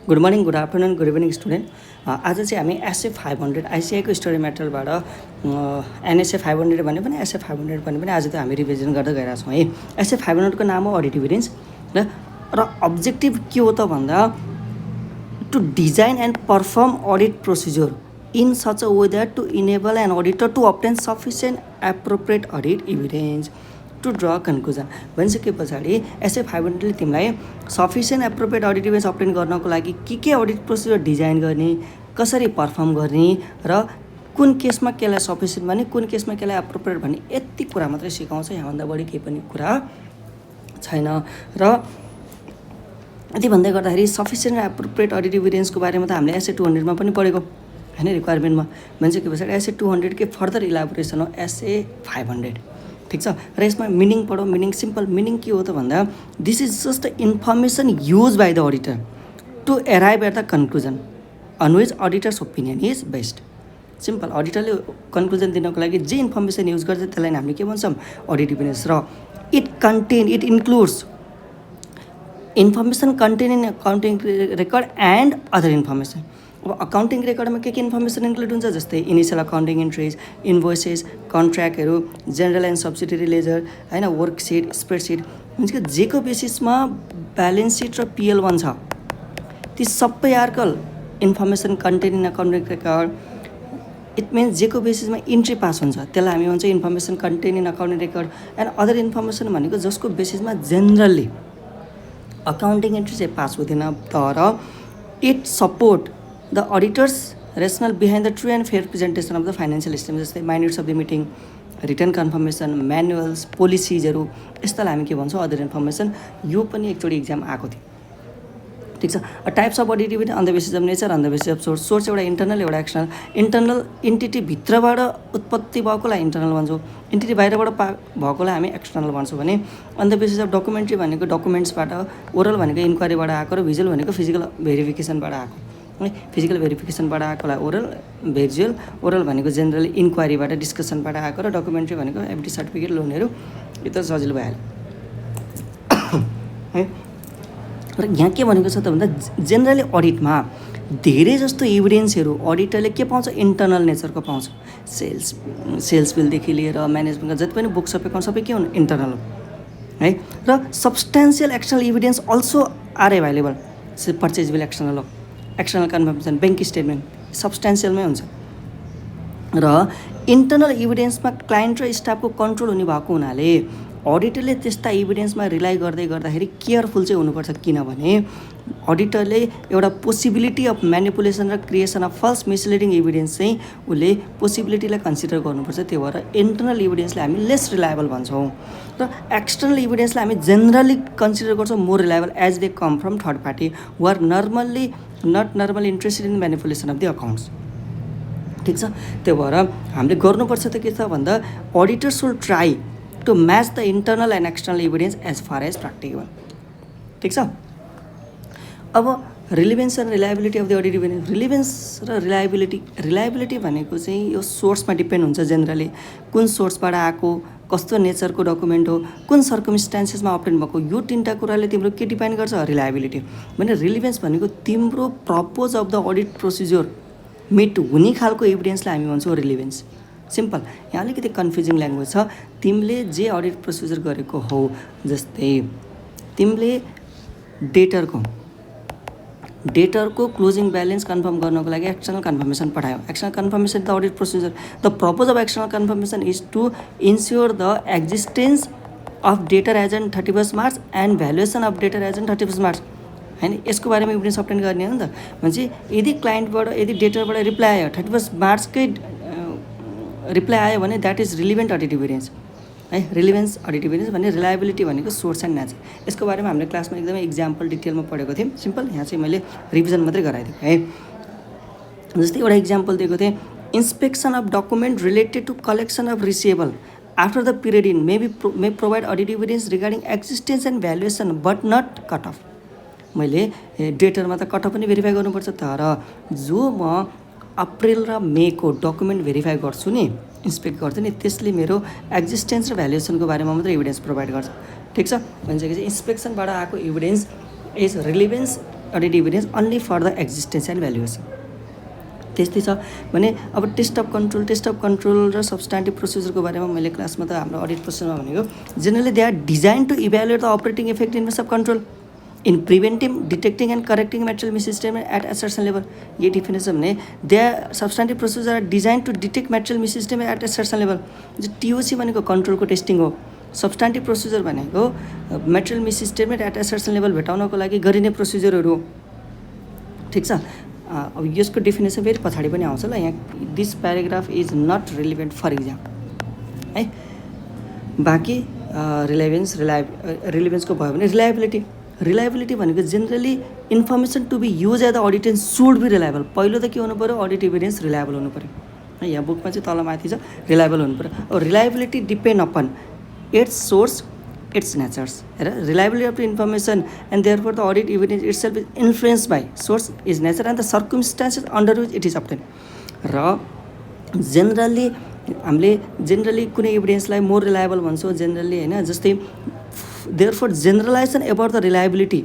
Good morning, good afternoon, good evening student. आज चाहिँ हामी एसए 500 आइसिआईको स्टोरी मेटेरियलबाट एनएसए 500 भन्यो भने एसए 500 भन्यो भने आज त हामी रिभिजन गर्दै गइरहेको छौँ है। एसए 500को नाम हो अडिट इभिडेन्स र अब्जेक्टिभ के हो त भन्दा to design and perform audit procedure in such a way that to enable an auditor to obtain sufficient appropriate audit evidence to draw conclusion. भनिसके पछाडि एसए 500ले तिमीलाई sufficient appropriate audit evidence obtain गर्नको लागि के अडिट प्रोसिजर डिजाइन गर्ने, कसरी perform गर्ने र कुन केसमा केलाई सफिसियन्ट भन्ने, कुन केसमा केलाई एप्रोप्रिएट भन्ने, यति कुरा मात्रै सिकाउँछ। यहाँभन्दा बढी केही पनि कुरा छैन। र यति भन्दै गर्दाखेरि सफिसियन्ट एप्रोप्रिएट अडिट इभिडेन्सको बारेमा त हामीले एसए 200मा पनि पढेको हैन, रिक्वायरमेन्टमा। भनिसके पछाडि एसए 200 के फर्दर इलाबोरेसन हो एसए 500। ठिक छ। र यसमा मिनिङ पढौँ। मिनिङ सिम्पल मिनिङ के हो त भन्दा this is just the information use by the auditor to arrive at the conclusion on which auditors opinion is based. Simple, अडिटरले कन्क्लुजन दिनको लागि जे इन्फर्मेसन युज गर्छ त्यसलाई हामीले के भन्छौँ, अडिट इभिडेन्स। र it includes information contain in accounting record and other information. अब अकाउन्टिङ रेकर्डमा के इन्फर्मेसन इन्क्लुड हुन्छ, जस्तै इनिसियल अकाउन्टिङ इन्ट्रिज, इन्भोइसेस, कन्ट्र्याक्टहरू, जेनरल एन्ड सब्सिडरी लेजर हैन, वर्कसिट, स्प्रेडसिट। मिन्स कि जेको बेसिसमा ब्यालेन्स सिट र PL1 छ ती सबै आर्कल information contain in accounting record. It means जेको बेसिसमा इन्ट्री पास हुन्छ त्यसलाई हामी भन्छ information contain in accounting record. And other information भनेको जसको बेसिसमा जेनरली अकाउन्टिङ इन्ट्री चाहिँ पास हुँदैन, तर it support the auditors rational behind the true and fair presentation of the financial statement. जस्तै minutes of the meeting, return confirmation, manuals, पोलिसिजहरू, यस्तालाई हामी के भन्छौँ, अदर इन्फर्मेसन। यो पनि एकचोटि इक्जाम आएको थियो। ठिक छ। Types of audit evidence on the basis of nature, on the basis of source. Source एउटा इन्टरनल, एउटा एक्सटर्नल। इन्टरनल इन्टिटी भित्रबाट उत्पत्ति भएकोलाई इन्टरनल भन्छौँ, इन्टिटी बाहिरबाट भएकोलाई हामी एक्सटर्नल भन्छौँ भने। On the basis of documentary भनेको डकुमेन्ट्सबाट, ओरल भनेको इन्क्वायरीबाट आएको र भिजुअल भनेको फिजिकल भेरिफिकेसनबाट आएको है। फिजिकल भेरिफिकेसनबाट आएकोलाई ओरल, भिजुअल, ओरल भनेको जेनरली इन्क्वायरीबाट, डिस्कसनबाट आएको, र डकुमेन्ट्री भनेको एफडी सर्टिफिकेट, लोनहरू, यो त सजिलो भइहाल्यो है। र यहाँ के भनेको छ त भन्दा जेनरली अडिटमा धेरै जस्तो इभिडेन्सहरू अडिटरले के पाउँछ, इन्टरनल नेचरको पाउँछ। सेल्स बिलदेखि लिएर म्यानेजमेन्टका जति पनि बुक्स अफ एकाउन्ट सबै के हुनु, इन्टरनल हो है। र substantial external evidence also are available. Purchase bill external हो, एक्सटर्नल कन्फर्मेसन, ब्याङ्क स्टेटमेन्ट सब्सटेन्सियलमै हुन्छ। र इन्टरनल इभिडेन्समा क्लाइन्ट र स्टाफको कन्ट्रोल हुने भएको हुनाले अडिटरले त्यस्ता इभिडेन्समा रिलाइ गर्दाखेरि केयरफुल चाहिँ हुनुपर्छ। किनभने अडिटरले एउटा पोसिबिलिटी अफ म्यानिपुलेसन र creation of false misleading evidence चाहिँ उसले पोसिबिलिटीलाई कन्सिडर गर्नुपर्छ। त्यही भएर इन्टरनल इभिडेन्सलाई हामी लेस रिलायबल भन्छौँ र एक्सटर्नल इभिडेन्सलाई हामी जेनरली कन्सिडर गर्छौँ more reliable as they come from third party who are not normally interested in manipulation of the accounts. ठिक छ। त्यही भएर हामीले गर्नुपर्छ त के छ भन्दा auditors will try to match the internal and external evidence as far as practical. ठिक छ। अब relevance and reliability of the audit evidence. Relevance र रिलायबिलिटी भनेको चाहिँ यो सोर्समा डिपेन्ड हुन्छ। जेनरली कुन सोर्सबाट आएको, कस्तो नेचरको डकुमेन्ट हो, कुन सर्कमस्टान्सेसमा अप्टेन भएको, यो तिनवटा कुराले तिम्रो के डिपेन्ड गर्छ, रिलायबिलिटी। भने रिलेभेन्स भनेको तिम्रो purpose of the audit procedure meet हुने खालको इभिडेन्सलाई हामी भन्छौँ रिलेभेन्स। सिम्पल। यहाँ अलिकति कन्फ्युजिङ ल्याङ्ग्वेज छ। तिमीले जे अडिट प्रोसिजर गरेको हो, जस्तै तिमीले डेटरको क्लोजिङ ब्यालेन्स कन्फर्म गर्नको लागि एक्सटर्नल कन्फर्मेसन पठायो। External confirmation the audit procedure. The purpose of external confirmation is to ensure the existence of debtor as on 31 March and valuation of debtor as on 31 March होइन। यसको बारेमा evidence obtain गर्ने हो नि त। भनेपछि यदि क्लाइन्टबाट, यदि डेटरबाट रिप्लाई आयो 31 मार्चकै रिप्लाई आयो भने that is relevant audit evidence है। रिलिभेन्स अडिट इभिडेन्स भने रिलायबिलिटी भनेको सोर्स एन्ड नेचर। यसको बारेमा हामीले क्लासमा एकदमै इक्जाम्पल डिटेलमा पढेको थियौँ। सिम्पल, यहाँ चाहिँ मैले रिभिजन मात्रै गराइदिएँ है। जस्तै एउटा इक्जाम्पल दिएको थिएँ, inspection of document related to collection of receivable after the period in may provide audit evidence regarding existence and valuation but not cut off. मैले डेटरमा त कट अफ पनि भेरिफाई गर्नुपर्छ, तर जो म अप्रिल र मेको डकुमेन्ट भेरिफाई गर्छु नि, इन्सपेक्ट गर्छु नि, त्यसले मेरो एक्जिस्टेन्स र भ्यालुएसनको बारेमा मात्रै इभिडेन्स प्रोभाइड गर्छ। ठिक छ। भनेपछि इन्सपेक्सनबाट आएको evidence is relevance audit evidence only for the existence and valuation. त्यस्तै छ भने अब टेस्ट अफ कन्ट्रोल र सब्स्टान्टिभ प्रोसिजरको बारेमा मैले क्लासमा त हाम्रो अडिट प्रोसेसमा भनेको generally they are designed to evaluate the operating effectiveness of control in preventing detecting and correcting material misstatement at assertion level. ये डिफिनेसन भने they are substantive procedure are designed to detect material misstatement at assertion level. जो TOC भनेको कन्ट्रोलको testing हो, substantive procedure भनेको material misstatement at assertion level भेटाउनको लागि गरिने प्रोसिजरहरू हो। ठिक छ। अब यसको डेफिनेसन फेरि पछाडि पनि आउँछ ल। यहाँ this paragraph is not relevant for exam है। बाँकी रिलेभेन्सको भयो भने रिलायबिलिटी भनेको generally information to be use at the audit and should be reliable. पहिलो त के हुनु पऱ्यो, अडिट इभिडेन्स रिलायबल हुनु पऱ्यो है। यहाँ बुकमा चाहिँ तलमाथि छ रिलायबल हुनु पऱ्यो। अब reliability depend upon its source its natures. हेर, reliability of information and therefore the audit evidence itself is influence by source is nature and the circumstances under which it is obtain. र generally कुनै इभिडेन्सलाई more reliable भन्छौँ generally होइन। जस्तै therefore generalisation about the reliability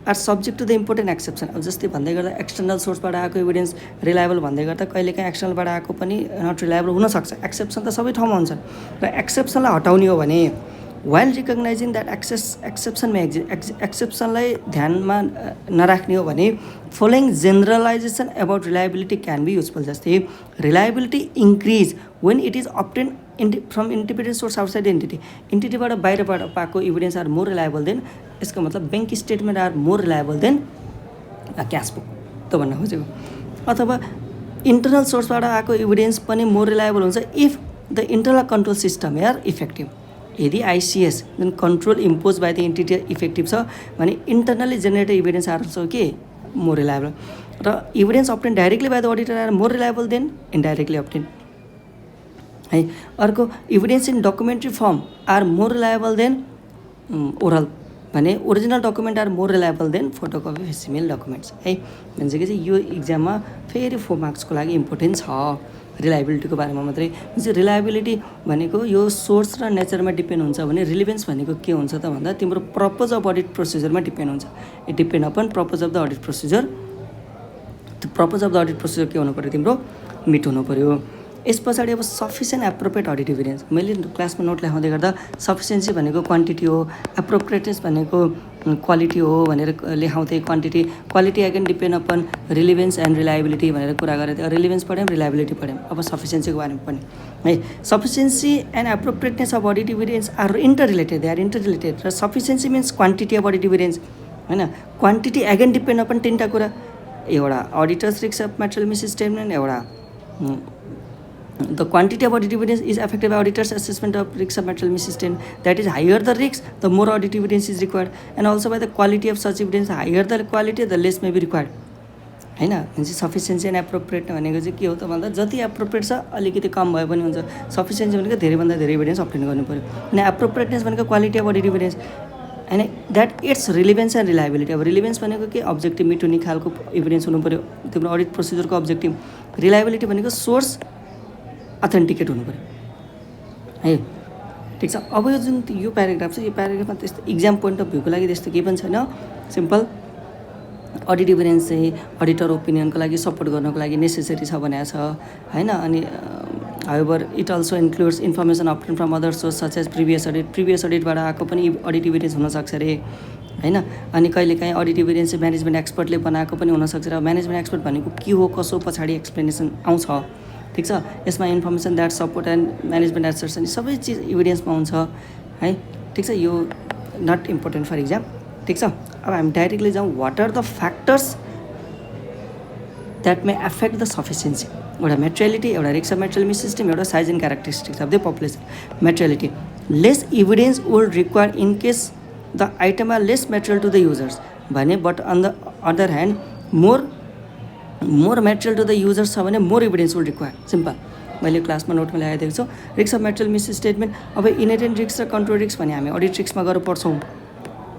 are subject to the important exception. अब जस्तै भन्दै गर्दा एक्सटर्नल सोर्सबाट आएको इभिडेन्स रिलायबल भन्दै गर्दा कहिलेकाहीँ एक्सटर्नलबाट आएको पनि नट रिलायबल हुनसक्छ। एक्सेप्सन त सबै ठाउँमा हुन्छ र एक्सेप्सनलाई हटाउने हो भने वाइल रिकग्नाइजिङ द्याट एक्सेप्सनमा एक्सेप्सनलाई ध्यानमा नराख्ने हो भने following generalisation about reliability can be useful. जस्तै reliability increase when it is obtain from independent source outside एन्टिटीबाट बाहिरबाट पाएको evidence are more reliable than, यसको मतलब bank statement are more reliable than cash book त भन्न खोजेको। अथवा इन्टरनल सोर्सबाट आएको इभिडेन्स पनि मोर रिलायबल हुन्छ if the internal control system are effective. यदि आइसिएस जुन control impose by the entity effective छ भने internally generated evidence are also के मोर रिलायबल। र evidence obtain directly by the auditor are more reliable than indirectly obtain है। अर्को evidence in documentary form are more reliable than oral भने original document are more reliable than photocopy facsimile documents है। भन्छ कि चाहिँ यो इक्जाममा फेरि 4 मार्क्सको लागि इम्पोर्टेन्ट छ रिलायबिलिटीको बारेमा मात्रै। चाहिँ रिलायबिलिटी भनेको यो सोर्स र नेचरमा डिपेन्ड हुन्छ भने रिलेभेन्स भनेको के हुन्छ त भन्दा तिम्रो पर्पज अफ अडिट प्रोसिजरमा डिपेन्ड हुन्छ। It depend upon purpose of the audit procedure. त्यो purpose of the audit procedure के हुनु पऱ्यो, तिम्रो मिट हुनु पऱ्यो। यस पछाडि अब सफिसियन्ट एप्रोप्रिएट अडिट इभिडेन्स मैले क्लासमा नोट लेखाउँदै गर्दा सफिसियन्सी भनेको क्वान्टिटी हो, एप्रोप्रिएटनेस भनेको क्वालिटी हो भनेर लेखाउँथे। Quality again depend upon relevance and reliability भनेर कुरा गरेको थियो। रिलेभेन्स पढ्यौँ, रिलायबिलिटी पढ्यौँ। अब सफिसियन्सीको बारेमा पनि है। Sufficiency and appropriateness of audit evidence are interrelated. र sufficiency means quantity of audit evidence होइन। क्वान्टिटी अगेन डिपेन्ड अपन 3टा कुरा, एउटा auditors risk of material misstatement, एउटा the quantity of audit evidence is affected by auditor's assessment of risks of material misstatement. That is, higher the risks, the more audit evidence is required, and also by the quality of such evidence. Higher the quality, the less may be required. हैन, भनेपछि सफिसियन्सी and appropriate भनेको चाहिँ के हो त भन्दा जति appropriate छ अलिकति कम भए पनि हुन्छ। सफिसियन्सी भनेको धेरैभन्दा धेरै इभिडेन्स अप्टेन गर्नु पऱ्यो। अनि एप्रोप्रिएटनेस भनेको क्वालिटी अफ अडिट इभिडेन्स होइन। That it's relevance and reliability. अब रिलेभेन्स भनेको के, अब्जेक्टिभ मिट हुने खालको इभिडेन्स हुनु पऱ्यो तिम्रो अडिट प्रोसिजरको अब्जेक्टिभ। रिलायबिलिटी भनेको सोर्स अथेन्टिकेट हुनु पऱ्यो है। ठिक छ। अब यो जुन यो प्याराग्राफ छ, यो प्याराग्राफमा त्यस्तो इक्जाम पोइन्ट अफ भ्यूको लागि त्यस्तो केही पनि छैन। सिम्पल अडिट इभिडेन्स चाहिँ अडिटर ओपिनियनको लागि सपोर्ट गर्नको लागि नेसेसरी छ भनेको छ होइन। अनि however it also includes information obtain from other source such as previous अडिटबाट आएको पनि अडिट इभिडेन्स हुनसक्छ अरे होइन। अनि कहिलेकाहीँ अडिट इभिडेन्स चाहिँ म्यानेजमेन्ट एक्सपर्टले बनाएको पनि हुनसक्छ। र म्यानेजमेन्ट एक्सपर्ट भनेको के हो कसो पछाडि एक्सप्लेनेसन आउँछ। ठिक छ। यसमा information that support and management assertion सबै चिज इभिडेन्समा हुन्छ है। ठिक छ। यो नट इम्पोर्टेन्ट फर इक्जाम। ठिक छ। अब हामी डाइरेक्टली जाउँ, what are the factors that may affect the sufficiency. एउटा मेटेरियलिटी, एउटा रिस्क अफ मेटेरियल मिससिस्टेम, एउटा size and characteristics of the population. Materiality, less evidence would require in case the item are less material to the users भने, but on the other hand more material to the users छ भने more evidence will require. Simple. मैले क्लासमा नोटमा ल्याइदिएको छु। Risk of material मिसस्टेटमेन्ट, अब inherent risk र control risk भने हामी अडिट रिस्कमा गएर पढ्छौँ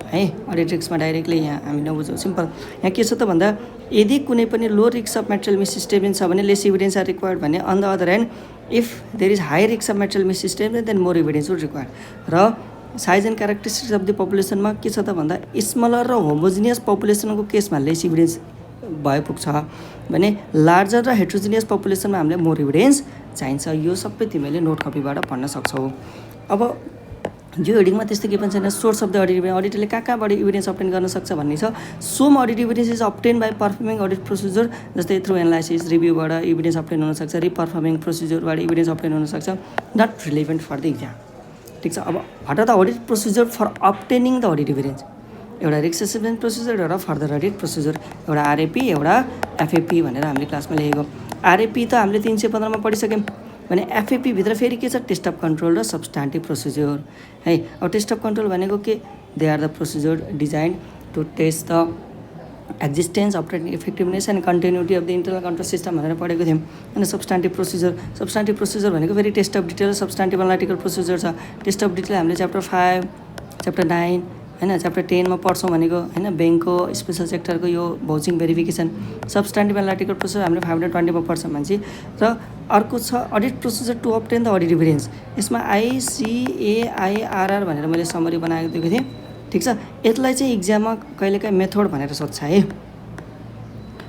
है। अडिट रिस्कमा डाइरेक्टली यहाँ हामी नबुझौँ। सिम्पल। यहाँ के छ त भन्दा यदि कुनै पनि low risk of material misstatement छ भने लेस इभिडेन्स आर रिक्वायर्ड भने, on the other hand if there is high risk of material misstatement then more evidence will required. र size and characteristics of the पपुलेसनमा के छ त भन्दा smaller र होमोजिनियस पपुलेसनको केसमा लेस इभिडेन्स भए पुग्छ भने लार्जर र हेट्रोजिनियस पपुलेसनमा हामीले मोर इभिडेन्स चाहिन्छ। यो सबै तिमीले नोट कपीबाट पढ्न सक्छौ। अब यो हेडिङमा त्यस्तो के पनि छैन। Source of the audit evidence, अडिटरले कहाँबाट इभिडेन्स अप्टेन गर्न सक्छ भन्ने छ। Some audit evidence is obtain by performing audit procedure, जस्तै थ्रु एनालाइसिस रिभ्यूबाट इभिडेन्स अप्टेन हुनसक्छ, रिपर्फर्मिङ प्रोसिजरबाट इभिडेन्स अप्टेन हुनसक्छ, not relevant for the exam. ठिक छ। अब what are the audit procedure for obtaining the audit evidence? एउटा risk assessment procedure, एउटा फर्दर अडिट प्रोसिजर, एउटा आरएपी, एउटा एफएपी भनेर हामीले क्लासमा लेखेको। आरएपी त हामीले 315 मा पढिसक्यौँ भने एफएपी भित्र फेरि के छ? टेस्ट अफ कन्ट्रोल र सब्स्टान्टिभ प्रोसिजर है। अब टेस्ट अफ कन्ट्रोल भनेको के? They are the procedure design to test the existence, operating effectiveness and continuity of the internal control system भनेर पढेको थियौँ। अनि सब्स्टान्टिभ प्रोसिजर भनेको फेरि टेस्ट अफ डिटेल र सब्स्टान्टिभ एनालिटिकल प्रोसिजर छ। टेस्ट अफ डिटेल हामीले च्याप्टर 5, च्याप्टर 9 हैन, च्याप्टर 10 मा पढ्छौँ भनेको हैन, ब्याङ्कको स्पेसल सेक्टरको यो vouching verification. Substantive analytical procedure हामीले 520 मा पढ्छौँ मान्छे। र अर्को छ audit procedure to obtain the audit evidence. यसमा ICAIRR भनेर मैले समरी बनाएको दिएको थिएँ। ठिक छ। यसलाई चाहिँ इक्जाममा कहिलेकाहीँ मेथड भनेर सोध्छ है।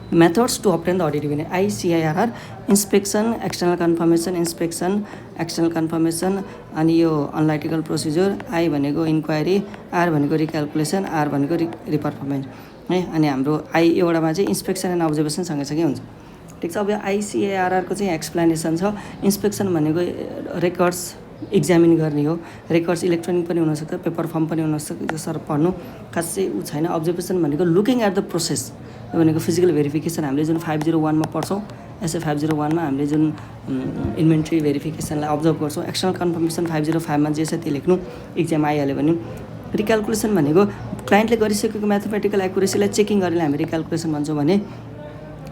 Methods to obtain the audit evidence, ICAIRR, inspection, external confirmation, inspection, external confirmation, अनि यो अनलाइटिकल प्रोसिजर, आई भनेको इन्क्वायरी, आर भनेको रिक्यालकुलेसन, आर भनेको रिपर्फर्मेन्स है। अनि हाम्रो आई एउटामा चाहिँ इन्स्पेक्सन एन्ड अब्जर्भेसन सँगसँगै हुन्छ। ठिक छ। अब यो ICAIRR को चाहिँ एक्सप्लेनेसन छ। इन्स्पेक्सन भनेको रेकर्ड्स इक्जामिन गर्ने हो। रेकर्ड्स इलेक्ट्रोनिक पनि हुनसक्छ, पेपर फर्म पनि हुनसक्छ, त्यो सर पढ्नु खासै ऊ छैन। अब्जर्भेसन भनेको लुकिङ एट द प्रोसेस, यो भनेको फिजिकल भेरिफिकेसन हामीले जुन 501 मा पढ्छौँ। SF 501 मा हामीले जुन इन्भेन्ट्री भेरिफिकेसनलाई अब्जर्भ गर्छौँ। एक्सटर्नल कन्फर्मेसन 505 मा जे छ त्यो लेख्नु, इक्जाम आइहाल्यो भने। रिक्यालकुलेसन भनेको क्लाइन्टले गरिसकेको म्याथमेटिकल एक्युरेसीलाई चेकिङ गरेर हामी रिक्यालकुलेसन भन्छौँ भने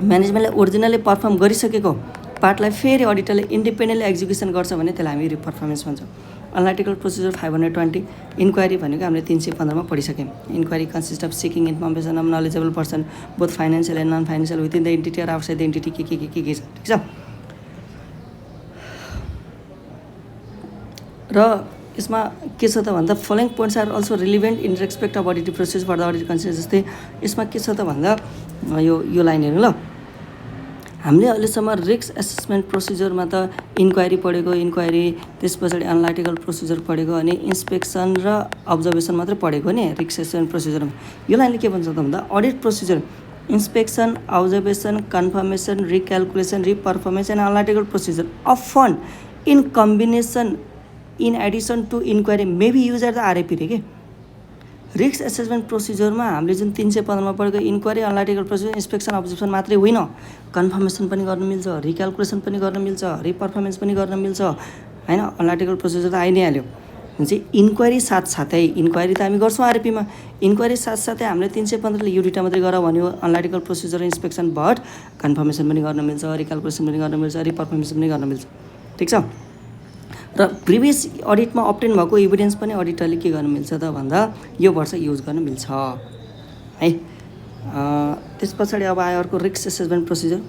म्यानेजमेन्टले ओरिजिनली पर्फर्म गरिसकेको पार्टलाई फेरि अडिटरले इन्डिपेन्डेन्टली एक्जिक्युसन गर्छ भने त्यसलाई हामी रिपर्फर्मेन्स भन्छौँ। अनलाइटिकल प्रोसिजर 520, इन्क्वायरी भनेको हामीले 315 मा पढिसक्यौँ। Inquiry consist of seeking information of knowledgeable person both financial and non financial within the entity or outside the entity के छ। ठिक छ। र यसमा के छ त भन्दा following points are also relevant in respect of audit process for the audit consider. जस्तै यसमा के छ त भन्दा यो लाइन हेर्नु ल। हामीले अहिलेसम्म रिस्क एसेसमेन्ट प्रोसिजरमा त इन्क्वायरी पढेको, इन्क्वायरी त्यस पछाडि एनालाइटिकल प्रोसिजर पढेको, अनि इन्स्पेक्सन र अब्जर्भेसन मात्रै पढेको नि रिस्क एसेसमेन्ट प्रोसिजरमा। यो लाइनले के भन्छ त भन्दा audit procedure inspection, observation, confirmation, recalculation, reperformance and analytical procedure often in combination in addition to inquiry may be use at the RAP रे के। रिस्क एसेसमेन्ट प्रोसिजरमा हामीले जुन 315 मा पढेको इन्क्वायरी, अनलाइटिकल प्रोसिजर, इन्स्पेक्सन, अब्जर्भेसन मात्रै होइन, कन्फर्मेसन पनि गर्न मिल्छ, रिक्यालकुलेसन पनि गर्न मिल्छ, रिपर्फर्मेन्स पनि गर्न मिल्छ हैन। अनलाइटिकल प्रोसिजर त आइ नै हाल्यो भने इन्क्वायरी साथसाथै, इन्क्वायरी त हामी गर्छौँ आरएपीमा, इन्क्वायरी साथसाथै हामीले 315 ले यो दुईटा मात्रै गर भन्यो, अनलाइटिकल प्रोसिजर र इन्स्पेक्सन, बट कन्फर्मेसन पनि गर्न मिल्छ, रिक्यालकुलेसन पनि गर्न मिल्छ, रिपर्फर्मेन्स पनि गर्न मिल्छ। ठिक छ। र प्रिभियस अडिटमा अप्टेन भएको इभिडेन्स पनि अडिटरले के गर्न मिल्छ त भन्दा यो वर्ष युज गर्न मिल्छ है। त्यस पछाडि अब आयो अर्को रिस्क एसेसमेन्ट प्रोसिजर।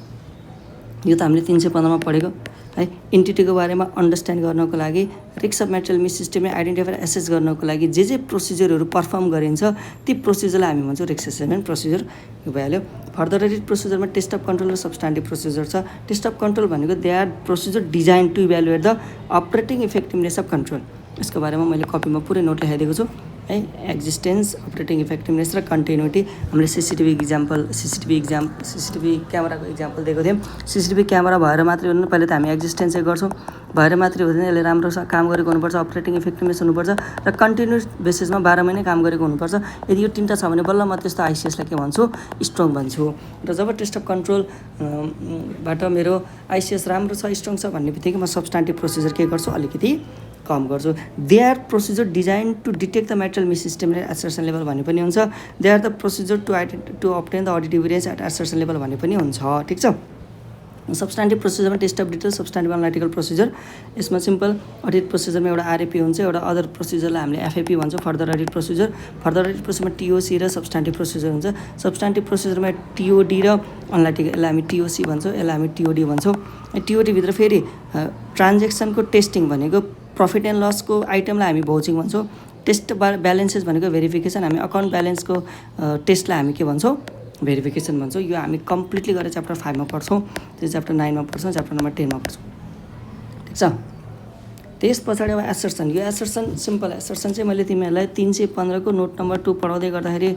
यो त हामीले 315 मा पढेको है। एन्टिटीको बारेमा अन्डरस्ट्यान्ड गर्नको लागि, रिस्क अफ मेटेरियल मिस सिस्टमलाई आइडेन्टिफाई एसेस गर्नको लागि जे प्रोसिजरहरू पर्फर्म गरिन्छ ती प्रोसिजरलाई हामी भन्छौँ रिस्क एसेसमेन्ट प्रोसिजर। यो भइहाल्यो। फर्दर अडिट प्रोसिजरमा टेस्ट अफ कन्ट्रोल र सब्स्टान्टिभ प्रोसिजर छ। टेस्ट अफ कन्ट्रोल भनेको they are procedure design to evaluate the operating effectiveness of control. यसको बारेमा मैले कपीमा पुरै नोट लेखाइदिएको छु है। एक्जिस्टेन्स, अपरेटिङ इफेक्टिभनेस र कन्टिन्युटी। हामीले सिसिटिभी क्यामेराको इक्जाम्पल दिएको थियौँ। सिसिटिभी क्यामेरा भएर मात्रै हुँदैन, पहिले त हामी एक्जिस्टेन्सै गर्छौँ, भएर मात्रै हुँदैन, यसले राम्रो काम गरेको हुनुपर्छ, अपरेटिङ इफेक्टिभनेस हुनुपर्छ र कन्टिन्युस बेसिसमा 12 महिना काम गरेको हुनुपर्छ। यदि यो तिनवटा छ भने बल्ल म त्यस्तो आइसिएसलाई के भन्छु, स्ट्रङ भन्छु। र जब टेस्ट अफ कन्ट्रोलबाट मेरो आइसिएस राम्रो छ, स्ट्रङ छ भन्ने बित्तिकै म सब्स्टान्टिभ प्रोसिजर के गर्छु, अलिकति कम गर्छु। They are procedure design to detect the material mis system at certain level भन्ने पनि हुन्छ। They are the procedure to obtain the audit evidence at certain level भन्ने पनि हुन्छ। ठिक छ। सब्स्टान्टिभ प्रोसिजरमा test of detail, substantive analytical procedure. यसमा सिम्पल अडिट प्रोसिजरमा एउटा आरएपी हुन्छ, एउटा अदर प्रोसिजरलाई हामीले एफएपी भन्छौँ, further audit procedure. Further audit प्रोसिजरमा टिओसी र सब्स्टान्टिभ प्रोसिजर हुन्छ। सब्स्टान्टिभ प्रोसिजरमा टिओडी र अनलाइटिकल, यसलाई हामी टिओसी भन्छौँ, यसलाई हामी टिओडी भन्छौँ। टिओडीभित्र फेरि ट्रान्जेक्सनको टेस्टिङ भनेको प्रफिट एन्ड लसको आइटमलाई हामी भाउचिङ भन्छौँ। टेस्ट ब्यालेन्सेस भनेको भेरिफिकेसन, हामी अकाउन्ट ब्यालेन्सको टेस्टलाई हामी के भन्छौँ, भेरिफिकेसन भन्छौँ। यो हामी कम्प्लिटली गरेर च्याप्टर 5 मा पढ्छौँ, त्यो च्याप्टर 9 मा पढ्छौँ, च्याप्टर नम्बर 10 मा पढ्छौँ, ठिक छ। त्यस पछाडि अब एसर्सन, यो एसर्सन सिम्पल एसर्सन चाहिँ मैले तिमीहरूलाई 315 को नोट नम्बर 2 पढाउँदै गर्दाखेरि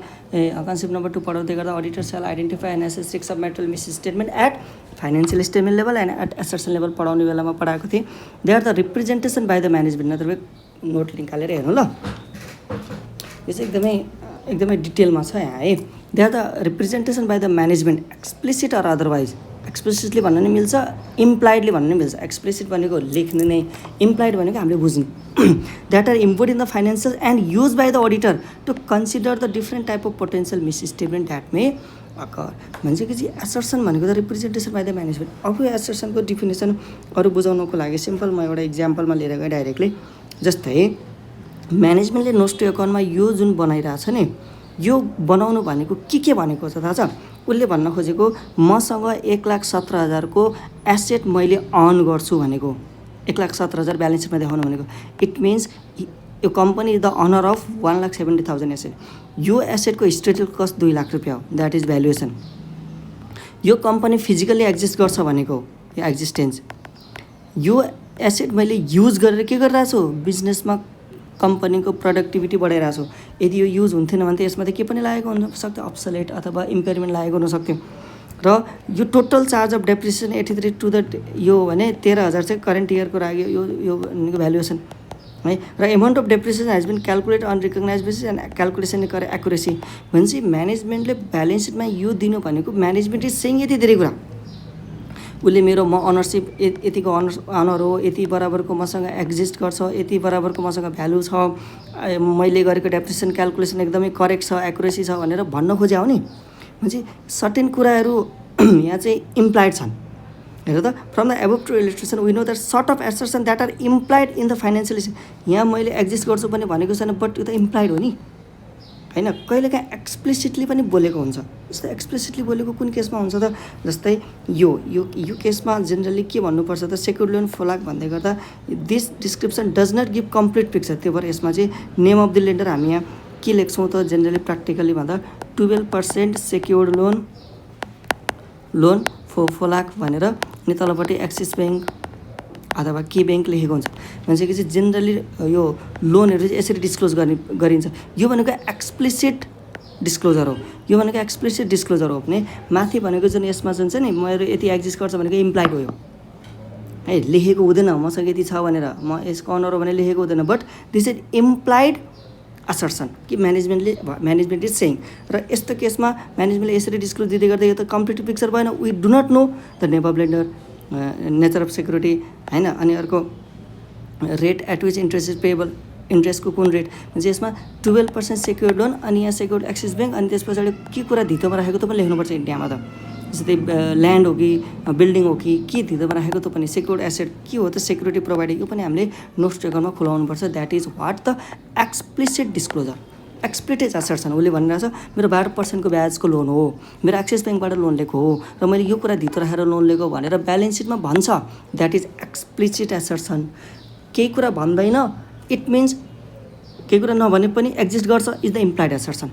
कन्सेप्ट नम्बर 2 पढाउँदै गर्दा auditor shall identify and assess risk of material misstatement at financial statement level and at assertion level पढाउने बेलामा पढाएको थिएँ। They are the representation by the management, नत्र नोट निकालेर हेर्नु ल, यो चाहिँ एकदमै डिटेलमा छ यहाँ है। They are the representation by the management explicit or otherwise, explicitly भन्नु नि मिल्छ, इम्प्लाइडली भन्नु नि मिल्छ। एक्सप्लिसिट भनेको लेख्नु नै, इम्प्लाइड भनेको हामीले बुझ्नु। That are import in the financial and use by the auditor to consider the different type of potential misstatement that may occur. भन्छ कि चाहिँ एसर्सन भनेको त रिप्रेजेन्टेसन बाई द म्यानेजमेन्ट। अब यो एसर्सनको डिफिनेसन अरू बुझाउनको लागि सिम्पल म एउटा इक्जाम्पलमा लिएर गएँ डाइरेक्टली। जस्तै म्यानेजमेन्टले नोट्स टु एकाउन्टमा यो जुन बनाइरहेछ नि, यो बनाउनु भनेको के भनेको छ थाहा छ? उसले भन्न खोजेको मसँग 1,17,000 को एसेट मैले अर्न गर्छु भनेको, 1,17,000 ब्यालेन्स सिटमा देखाउनु भनेको। इट मिन्स यो company is the honour of 1,70,000 asset. यो एसेटको हिस्टोरिकल कस्ट 2 लाख रुपियाँ हो, द्याट इज भ्यालुएसन। यो कम्पनी फिजिकल्ली एक्जिस्ट गर्छ भनेको यो एक्जिस्टेन्स। यो एसेट मैले युज गरेर के गरिरहेको छु, बिजनेसमा कम्पनीको प्रोडक्टिभिटी बढाइरहेको छु। यदि यो युज हुन्थेन भने त यसमा त के पनि लागेको हुनसक्थ्यो, अब्सोलेट अथवा इम्पेयरमेन्ट लागेको हुनसक्थ्यो। र यो total charge of depreciation 83 to the यो भने 13,000 चाहिँ करेन्ट इयरको लाग्यो यो भ्यालुएसन है। र amount of depreciation has been calculate on recognise basis and calculation करे एक्युरेसी। भनेपछि म्यानेजमेन्टले ब्यालेन्स सिटमा यो दिनु भनेको म्यानेजमेन्ट इज सेङ यति धेरै कुरा। उसले मेरो म अनरसिप यतिको अनर हो, यति बराबरको मसँग एक्जिस्ट गर्छ, यति बराबरको मसँग भ्यालु छ, मैले गरेको डेप्रिसिएसन क्यालकुलेसन एकदमै करेक्ट छ, एक्युरेसी छ भनेर भन्न खोज्या हो नि। भनेपछि सर्टेन कुराहरू यहाँ चाहिँ इम्प्लाइड छन्। हेर त, from the above two illustration we know that sort of assertion that are implied in the financial. यहाँ मैले एक्जिस्ट गर्छु पनि भनेको छैन, बट यो त इम्प्लाइड हो नि होइन। कहिलेकाहीँ एक्सप्लिसिटली पनि बोलेको हुन्छ। जस्तै एक्सप्लिसिटली बोलेको कुन केसमा हुन्छ त, जस्तै यो केसमा जेनरली के भन्नुपर्छ त, सेक्युर्ड लोन फोलाक भन्दै गर्दा this description does not give complete picture. त्यो भएर यसमा चाहिँ नेम अफ द लेन्डर हामी यहाँ के लेख्छौँ त, जेनरली प्र्याक्टिकली भन्दा 12% सेक्युर्ड लोन फोलाक भनेर, अनि तलपट्टि एक्सिस ब्याङ्क अथवा के ब्याङ्क लेखेको हुन्छ। भनेपछि चाहिँ जेनरली यो लोनहरू चाहिँ यसरी डिस्क्लोज गरिन्छ। यो भनेको एक्सप्लिसिट डिस्क्लोजर हो, यो भनेको एक्सप्लिसिट डिस्क्लोजर हो भने माथि भनेको जुन यसमा जुन छ नि, मेरो यति एक्जिस्ट गर्छ भनेको इम्प्लाइड हो यो है, लेखेको हुँदैन मसँग यति छ भनेर, म यसको अनर हो भने लेखेको हुँदैन, but this is implied assertion कि म्यानेजमेन्ट इज सेङ। र यस्तो केसमा म्यानेजमेन्टले यसरी डिस्क्लोज दिँदै गर्दा यो त कम्प्लिट पिक्चर भएन। We do not know the name of lender, nature of security होइन, अनि अर्को rate at which interest is payable, इन्ट्रेस्टको कुन रेट। म्हणजे यसमा 12% सेक्युर्ड लोन, अनि यहाँ सेक्युर्ड एक्सिस ब्याङ्क, अनि त्यस पछाडि के कुरा धितोमा राखेको त पनि लेख्नुपर्छ इन्डियामा त। जस्तै ल्यान्ड हो कि बिल्डिङ हो कि के धितोमा राखेको त पनि, सेक्युर्ड एसेट के हो त, सेक्युरिटी प्रोभाइडेड, यो पनि हामीले नोट्स टेकरमा खुलाउनुपर्छ। That is what the explicit disclosure, explicit assertion. उसले भनिरहेछ मेरो 12% को ब्याजको लोन हो, मेरो एक्सिस ब्याङ्कबाट लोन लिएको हो, र मैले यो कुरा धितो राखेर लोन लिएको भनेर ब्यालेन्स सिटमा भन्छ। That is explicit assertion. केही कुरा भन्दैन, इट मिन्स केही कुरा नभने पनि एक्जिस्ट गर्छ, इज द इम्प्लाइड असर्सन।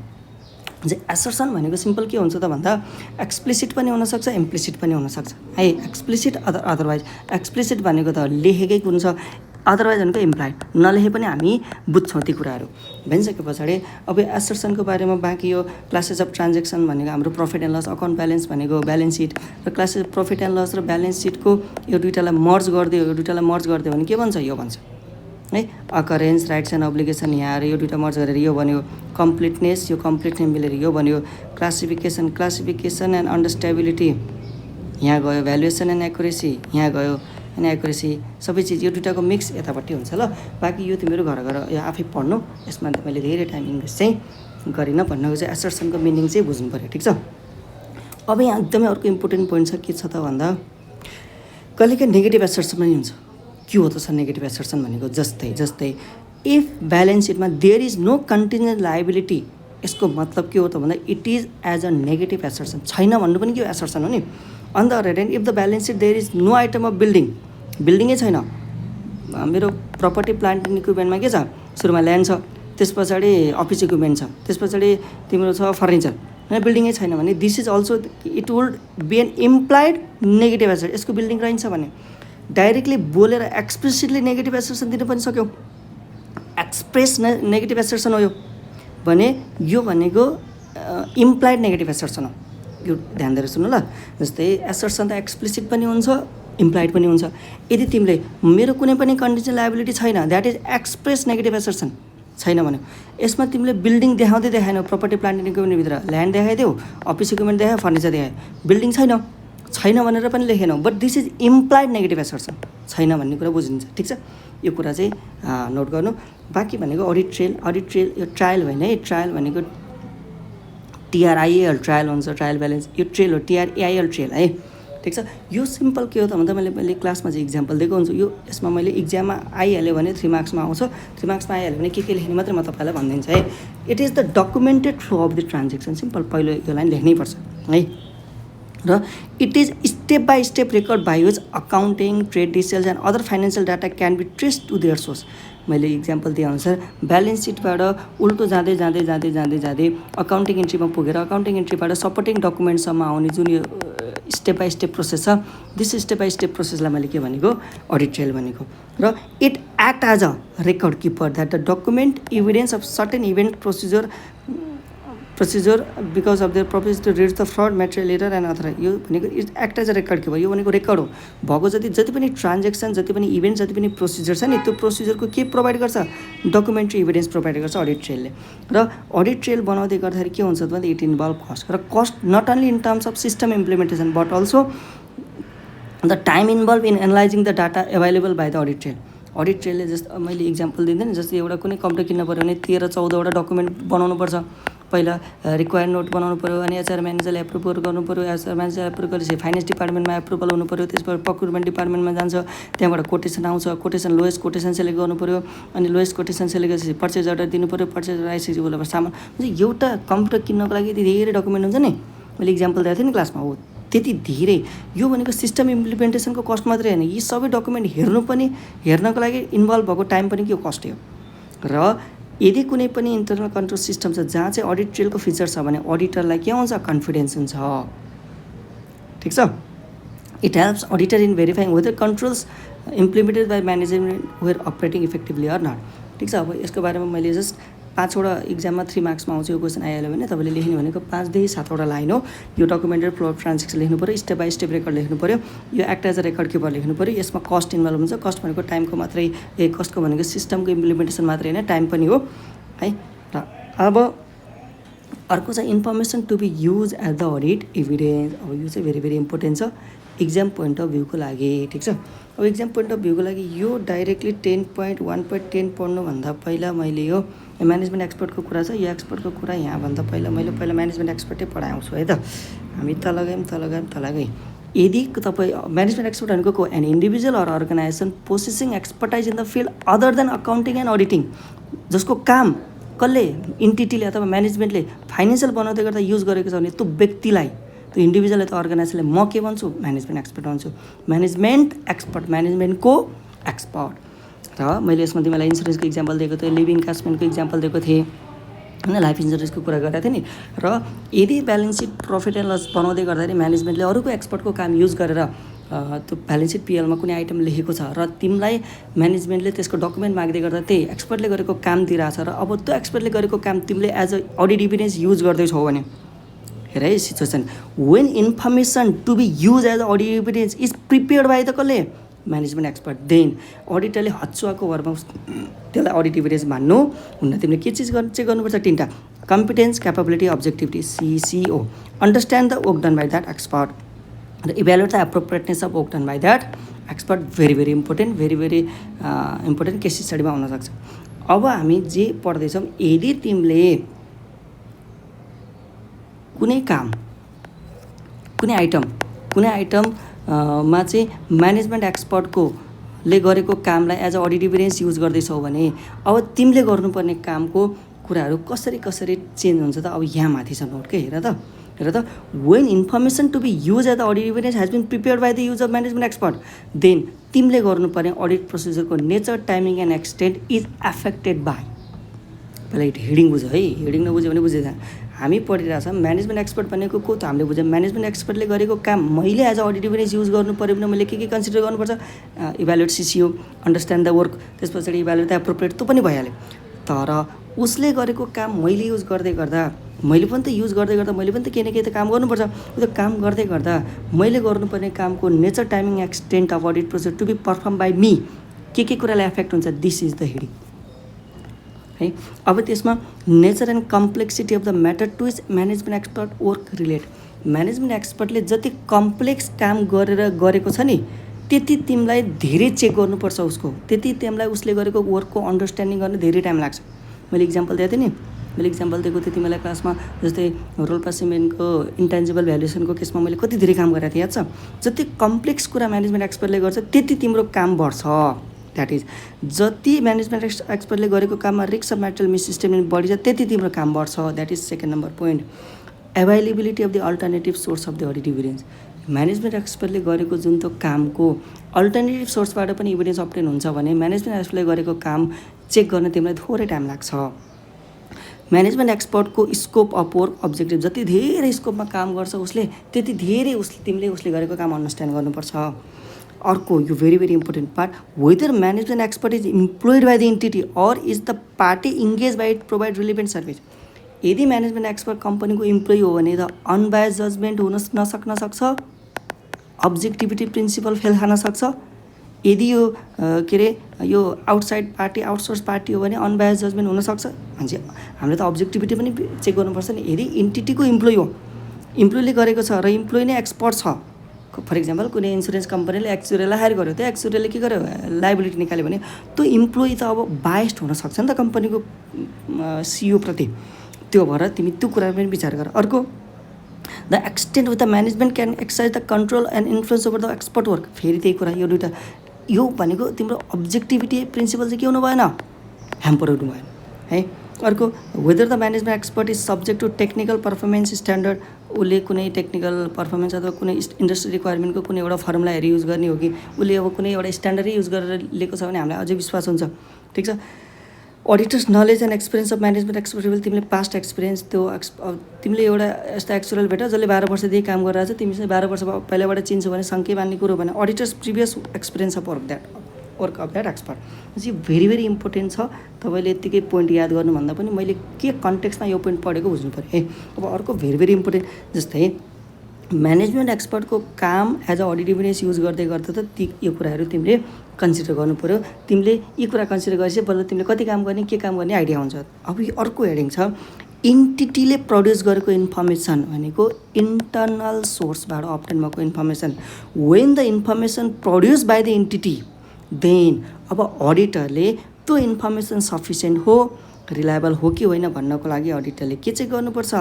चाहिँ असर्सन भनेको सिम्पल के हुन्छ त भन्दा एक्सप्लिसिट पनि हुनसक्छ, इम्प्लिसिट पनि हुनसक्छ है। एक्सप्लिसिट अदरवाइज, एक्सप्लिसिट भनेको त लेखेकै हुन्छ, अदरवाइज भनेको इम्प्लाइड, नलेखे पनि हामी बुझ्छौँ ती कुराहरू। भनिसके पछाडि अब असर्सनको बारेमा बाँकी यो क्लासेस अफ ट्रान्जेक्सन भनेको हाम्रो profit and loss, account balance भनेको ब्यालेन्स सिट, र क्लासेस प्रफिट एन्ड लस र ब्यालेन्स सिटको यो दुइटालाई मर्ज गरिदियो भने के भन्छ, यो भन्छ है। अकरेन्स, राइट्स एन्ड अब्लिगेसन यहाँ आएर यो दुइटा मर्ज गरेर यो भन्यो। कम्प्लिटनेस, यो कम्प्लिटनेस मिलेर यो भन्यो। क्लासिफिकेसन एन्ड अन्डरस्ट्याबिलिटी यहाँ गयो। भ्यालुएसन एन्ड एक्युरेसी यहाँ गयो, अनि एक्युरेसी सबै चिज यो दुइटाको मिक्स यतापट्टि हुन्छ ल। बाँकी यो तिमीहरू घर यो आफै पढ्नु, यसमा मैले धेरै टाइम इन्भेस्ट चाहिँ गरिनँ। भन्नुको चाहिँ असर्सनको मिनिङ चाहिँ बुझ्नु पऱ्यो, ठिक छ। अब यहाँ एकदमै अर्को इम्पोर्टेन्ट पोइन्ट छ, के छ त भन्दा कहिलेकाहीँ नेगेटिभ असर्सन पनि हुन्छ। के हो त छ नेगेटिभ असर्सन भनेको, जस्तै इफ ब्यालेन्स सिटमा there is no contingent liability, यसको मतलब के हो त भन्दा it is as a negative assertion. छैन भन्नु पनि के असर्सन हो नि। On the other hand if the balance sheet there is no item of बिल्डिङै छैन, मेरो प्रपर्टी प्लान्ट एन्ड इक्विपमेन्टमा के छ, सुरुमा ल्यान्ड छ, त्यस पछाडि अफिस इक्विपमेन्ट छ, त्यस पछाडि तिम्रो छ फर्निचर होइन, बिल्डिङै छैन भने this is also it would be an implied negative assertion. यसको बिल्डिङ रहन्छ भने डाइरेक्टली बोलेर एक्सप्लिसिटली नेगेटिभ एसर्सन दिन पनि सक्यौ, एक्सप्रेस नेगेटिभ एसर्सन हो यो भने यो भनेको इम्प्लाइड नेगेटिभ एसर्सन हो। यो ध्यान दिएर सुन्नु ल। जस्तै एसर्सन त एक्सप्लिसिट पनि हुन्छ, इम्प्लाइड पनि हुन्छ। यदि तिमीले मेरो कुनै पनि कन्डिसनल लायबिलिटी छैन, that is express negative assertion छैन भन्यो, यसमा तिमीले बिल्डिङ देखाउँदै देखाएनौ, प्रपर्टी प्लान्ट एन्ड इक्विपमेन्टभित्र ल्यान्ड देखाइदेऊ, अफिस इक्विपमेन्ट देखायो, फर्निचर देखायो, बिल्डिङ छैन भनेर पनि लेखेनौ, but this is implied negative assertion, छैन भन्ने कुरा बुझिन्छ। ठिक छ, यो कुरा चाहिँ नोट गर्नु। बाँकी भनेको अडिट ट्रेल यो ट्रायल होइन है, ट्रायल भनेको TRIAL ट्रायल हुन्छ, ट्रायल ब्यालेन्स, यो ट्रेल हो TRAIL ट्रेल है। ठिक छ, यो सिम्पल के हो त भन्दा मैले क्लासमा चाहिँ इक्जाम्पल दिएको हुन्छु। यो यसमा मैले इक्जाममा आइहाल्यो भने 3 मार्क्समा आउँछ, 3 मार्क्समा आइहाल्यो भने के लेख्ने मात्रै म तपाईँलाई भनिदिन्छु है। It is the documented flow of the transaction, simple पहिलो यो लाइन लेख्नैपर्छ है। र it is step by step record by which accounting, trade details and other financial data can be traced to their source. मैले example दिएअनुसार balance सिटबाट उल्टो जाँदै अकाउन्टिङ इन्ट्रीमा पुगेर अकाउन्टिङ इन्ट्रीबाट सपोर्टिङ डकुमेन्टसम्म आउने जुन यो स्टेप बाई स्टेप प्रोसेस छ, दिस स्टेप बाई स्टेप प्रोसेसलाई मैले के भनेको, अडिट ट्रेल भनेको। र it act as a record keeper that the document evidence of certain event procedure because of their purpose to reduce the fraud material error and other. यो भनेको it act as a record keeper, यो भनेको record हो। भएको जति पनि transaction, जति पनि इभेन्ट, जति पनि प्रोसिजर छ नि, त्यो प्रोसिजरको के प्रोभाइड गर्छ, डकुमेन्ट्री इभिडेन्स प्रोभाइड गर्छ अडिट ट्रेलले। र अडिट ट्रेल बनाउँदै गर्दाखेरि के हुन्छ भने इट इन्भल्भ कस्ट, र cost not only in terms of system implementation but also the time involve in analysing the data available by the audit trail. Audit ट्रेलले जस्तो मैले इक्जाम्पल दिँदैन, जस्तै एउटा कुनै कम्प्युटर किन्न पऱ्यो भने 13-14वटा डकुमेन्ट बनाउनुपर्छ। पहिला रिक्वायर्ड नोट बनाउनु पऱ्यो, अनि एचआर म्यानेजरले एप्रुभ गर्नु पऱ्यो, एचआर म्यानेजर एप्रुभ गरेपछि फाइनेन्स डिपार्टमेन्टमा एप्रुभल हुनु पऱ्यो, त्यसबाट प्रोक्युरमेन्ट डिपार्टमेन्टमा जान्छ, त्यहाँबाट कोटेसन आउँछ, कोटेसन लोएस्ट कोटेसन सेलेक्ट गर्नु पऱ्यो, अनि लोएस्ट कोटेसन सेलेक्ट गरेपछि पर्चेज अर्डर दिनु पऱ्यो, पर्चेज अर्डर आइसकेपछि उसलाई सामान एउटा कम्प्युटर किन्नको लागि यति धेरै डकुमेन्ट हुन्छ नि, मैले इक्जाम्पल दिएको थिएँ नि क्लासमा, हो त्यति धेरै। यो भनेको सिस्टम इम्प्लिमेन्टेसनको कस्ट मात्रै होइन, यी सबै डकुमेन्ट हेर्नको लागि इन्भल्भ भएको टाइम पनि के कस्ट हो। र यदि कुनै पनि इन्टरनल कन्ट्रोल सिस्टम छ जहाँ चाहिँ अडिट ट्रेलको फिचर छ भने अडिटरलाई के हुन्छ, कन्फिडेन्स हुन्छ। ठिक छ, it helps auditor in verifying whether controls implemented by management were operating effectively or not. ठिक छ, अब यसको बारेमा मैले जस्ट 5वटा इक्जाममा 3 मार्क्समा आउँछ यो क्वेसन आइहाल्यो भने तपाईँले लेख्ने भनेको 5देखि 7वटा लाइन हो। यो डकुमेन्टेड फ्लो अफ ट्रान्जेक्सन लेख्नु पऱ्यो, स्टेप बाई स्टेप रेकर्ड लेख्नु पऱ्यो, यो एक्ट एज अ रेकर्ड किपर लेख्नु पऱ्यो, यसमा कस्ट इन्भल्भ हुन्छ। कस्ट भनेको टाइमको मात्रै, कस्टको भनेको सिस्टमको इम्प्लिमेन्टेसन मात्रै होइन, टाइम पनि हो है। र अब अर्को चाहिँ information to be use at the audit evidence. अब यो चाहिँ भेरी भेरी इम्पोर्टेन्ट छ इक्जाम पोइन्ट अफ भ्यूको लागि। ठिक छ, अब इक्जाम पोइन्ट अफ भ्यूको लागि यो डाइरेक्टली 10.1.10 पढ्नुभन्दा पहिला मैले यो म्यानेजमेन्ट एक्सपर्टको कुरा छ, यो एक्सपर्टको कुरा यहाँभन्दा पहिला मैले म्यानेजमेन्ट एक्सपर्टै पढाउँछु है त। हामी तल गयौँ। यदि तपाईँ म्यानेजमेन्ट एक्सपर्ट भनेको को, an individual or organisation possessing expertise in the field other than accounting and auditing, जसको काम कसले, इन्टिटीले अथवा म्यानेजमेन्टले फाइनेन्सियल बनाउँदै गर्दा युज गरेको छ भने त्यो व्यक्तिलाई, त्यो इन्डिभिजुअल अथवा अर्गनाइजेसनले म के भन्छु, म्यानेजमेन्ट एक्सपर्ट भन्छु। म्यानेजमेन्ट एक्सपर्ट, म्यानेजमेन्टको एक्सपर्ट। र मैले यसमा तिमीलाई इन्सुरेन्सको इक्जाम्पल दिएको थिएँ, लिभिङ इन्कास्टमेन्टको इक्जाम्पल दिएको थिएँ होइन, लाइफ इन्सुरेन्सको कुरा गरेको थिएँ नि। र यदि balance sheet profit and loss बनाउँदै गर्दाखेरि म्यानेजमेन्टले अरूको एक्सपर्टको काम युज गरेर त्यो ब्यालेन्स सिट पिएलमा कुनै आइटम लेखेको छ र तिमीलाई म्यानेजमेन्टले त्यसको डकुमेन्ट माग्दै गर्दा त्यही एक्सपर्टले गरेको काम दिइरहेछ र अब त्यो एक्सपर्टले गरेको काम तिमीले as a audit evidence use गर्दैछौ भने, हेर है situation, when information to be use as a audit evidence is prepared by the कसले, म्यानेजमेन्ट एक्सपर्ट, देन अडिटरले हच्चुवाको भरमा त्यसलाई अडिट इभिडेन्स मान्नु हुन्न। तिमीले के चिज चेक गर्नुपर्छ, 3टा, competence, capability, objectivity, CCO, understand the work done by that expert र evaluate the appropriateness of work done by that expert. Very very important, very very important case स्टडीमा हुनसक्छ। अब हामी जे पढ्दैछौँ, यदि तिमीले कुनै काम, कुनै आइटम मा चाहिँ म्यानेजमेन्ट एक्सपर्टको ले गरेको कामलाई as a audit evidence use गर्दैछौ भने अब तिमीले गर्नुपर्ने कामको कुराहरू कसरी चेन्ज हुन्छ त। अब यहाँ माथि छ नोट के, हेर त, when information to be use as the audit evidence has been prepared by the use of management expert, then तिमीले गर्नुपर्ने अडिट प्रोसिजरको nature, timing and extent is affected by. पहिला हेडिङ बुझ है, हेडिङ नबुझ्यो भने बुझेन। हामी पढिरहेछौँ म्यानेजमेन्ट एक्सपर्ट भनेको को त हामीले बुझ्यौँ। म्यानेजमेन्ट एक्सपर्टले गरेको काम मैले as a audit evidence use गर्नु पऱ्यो भने मैले के कन्सिडर गर्नुपर्छ, इभ्यालुएट सिसिओ, अन्डरस्ट्यान्ड द वर्क, त्यस पछाडि इभ्यालुएट द एप्रोप्रिएट, त्यो पनि भइहाल्यो। तर उसले गरेको काम मैले युज गर्दै गर्दा मैले पनि त मैले पनि त केही न केही त काम गर्नुपर्छ। त्यो काम गर्दै गर्दा मैले गर्नुपर्ने कामको nature, timing, extent of audit process to be perform by me, के कुरालाई एफेक्ट हुन्छ, दिस इज द हेडिङ है। अब त्यसमा nature and complexity of the matter to is management expert work relate. Management एक्सपर्टले जति कम्प्लेक्स काम गरेको छ नि त्यति तिमीलाई धेरै चेक गर्नुपर्छ उसको, त्यति तिमीलाई उसले गरेको वर्कको अन्डरस्ट्यान्डिङ गर्न धेरै टाइम लाग्छ। मैले इक्जाम्पल दिएको थिएँ नि, तिमीलाई क्लासमा, जस्तै रोल्पा सिमेन्टको इन्टेन्जिबल भ्यालुएसनको केसमा मैले कति धेरै काम गरेको थिएँ याद छ। जति कम्प्लेक्स कुरा म्यानेजमेन्ट एक्सपर्टले गर्छ त्यति तिम्रो काम बढ्छ। द्याट इज जति म्यानेजमेन्ट एक्सपर्टले गरेको काममा रिस्क अफ म्याटेरियल मिसस्टेटमेन्ट बढी छ त्यति तिम्रो काम बढ्छ। That is second number point. Availability of the alternative source of the audit evidence. Management एक्सपर्टले गरेको जुन त्यो कामको अल्टरनेटिभ सोर्सबाट पनि इभिडेन्स अप्टेन हुन्छ भने म्यानेजमेन्ट एक्सपर्टले गरेको काम चेक गर्न तिमीलाई थोरै टाइम लाग्छ। म्यानेजमेन्ट एक्सपर्टको स्कोप अफ वर्क अब्जेक्टिभ, जति धेरै स्कोपमा काम गर्छ उसले त्यति धेरै तिमीले उसले गरेको काम अन्डरस्ट्यान्ड गर्नुपर्छ। अर्को यो very important part, whether management expert is employed by the entity or is the party engage by it provide relevant service. यदि म्यानेजमेन्ट एक्सपर्ट कम्पनीको इम्प्लोइ हो भने त अनबायस जजमेन्ट हुन नसक्न सक्छ, अब्जेक्टिभिटी प्रिन्सिपल फेल खान सक्छ। यदि यो यो आउटसाइड पार्टी, आउटसोर्स पार्टी हो भने अनबायस जजमेन्ट हुनसक्छ। मान्छे हामीले त अब्जेक्टिभिटी पनि चेक गर्नुपर्छ नि। यदि इन्टिटीको इम्प्लोइ हो, इम्प्लोइले गरेको छ र इम्प्लोइ नै एक्सपर्ट छ, फर इक्जाम्पल कुनै इन्सुरेन्स कम्पनीले एक्चुरियललाई हायर गर्यो, त्यो एक्चुरियलले के गर्यो, लाइबिलिटी निकाल्यो भने त्यो इम्प्लोइ त अब बायस्ड हुनसक्छ नि त कम्पनीको सिइओ प्रति। त्यो भएर तिमी त्यो कुरा पनि विचार गर। अर्को, the extent of the management can exercise the control and influence over the expert work. फेरि त्यही कुरा, यो दुइटा, यो भनेको तिम्रो अब्जेक्टिभिटी प्रिन्सिपल चाहिँ के हुनु भएन, ह्याम्पर हुनु भएन है। अर्को, whether the management expert is subject to technical performance standard. उसले कुनै टेक्निकल पर्फर्मेन्स अथवा कुनै इन्डस्ट्री रिक्वायरमेन्टको कुनै एउटा फर्मुलाहरू युज गर्ने हो कि उसले अब कुनै एउटा स्ट्यान्डर्डै युज गरेर लिएको छ भने हामीलाई अझै विश्वास हुन्छ। ठिक छ। Auditor's knowledge and experience of management expert, तिमीले पास्ट एक्सपिरियन्स, त्यो तिमीले एउटा यस्तो एक्चुअल भेट जसले 12 वर्षदेखि काम गरिरहेको छ, तिमीसँग 12 वर्ष पहिलाबाट चिन्छौ भने सङ्के मान्ने कुरो भने auditor's previous experience of work of that expert चाहिँ भेरी इम्पोर्टेन्ट छ। तपाईँले यत्तिकै पोइन्ट याद गर्नुभन्दा पनि मैले के कन्टेक्स्टमा यो पोइन्ट पढेको बुझ्नु पऱ्यो है। अब अर्को भेरी इम्पोर्टेन्ट, जस्तै म्यानेजमेन्ट एक्सपर्टको काम as a audit evidence use गर्दै त यो कुराहरू तिमीले कन्सिडर गर्नु पऱ्यो। तिमीले यी कुरा कन्सिडर गरेपछि बल्ल तिमीले कति काम गर्ने, के काम गर्ने आइडिया हुन्छ। अब यो अर्को हेडिङ छ, इन्टिटीले प्रड्युस गरेको इन्फर्मेसन भनेको इन्टर्नल सोर्सबाट अप्टेन भएको information. When the information produce by the entity then अब अडिटरले त्यो इन्फर्मेसन सफिसियन्ट हो, रिलायबल हो कि होइन भन्नको लागि अडिटरले के चेक गर्नुपर्छ।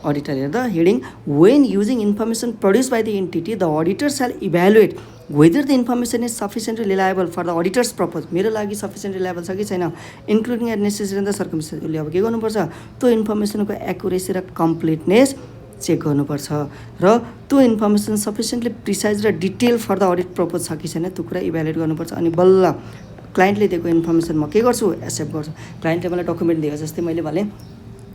अडिटर हेर्दा heading, when using information produce by the entity the auditor shall evaluate whether the information is sufficient reliable for the auditor's purpose. मेरो लागि सफिसियन्ट रिलायबल छ कि छैन, including and necessary in the circumstances. उसले अब के गर्नुपर्छ, त्यो इन्फर्मेसनको एक्युरेसी र कम्प्लिटनेस चेक गर्नुपर्छ र त्यो इन्फर्मेसन सफिसियन्टली प्रिसाइज र detail for the audit purpose छ कि छैन त्यो कुरा इभ्यालुएट गर्नुपर्छ। अनि बल्ल क्लाइन्टले दिएको इन्फर्मेसन म के गर्छु, एक्सेप्ट गर्छु। क्लाइन्टले मलाई डकुमेन्ट दिएको, जस्तै मैले भने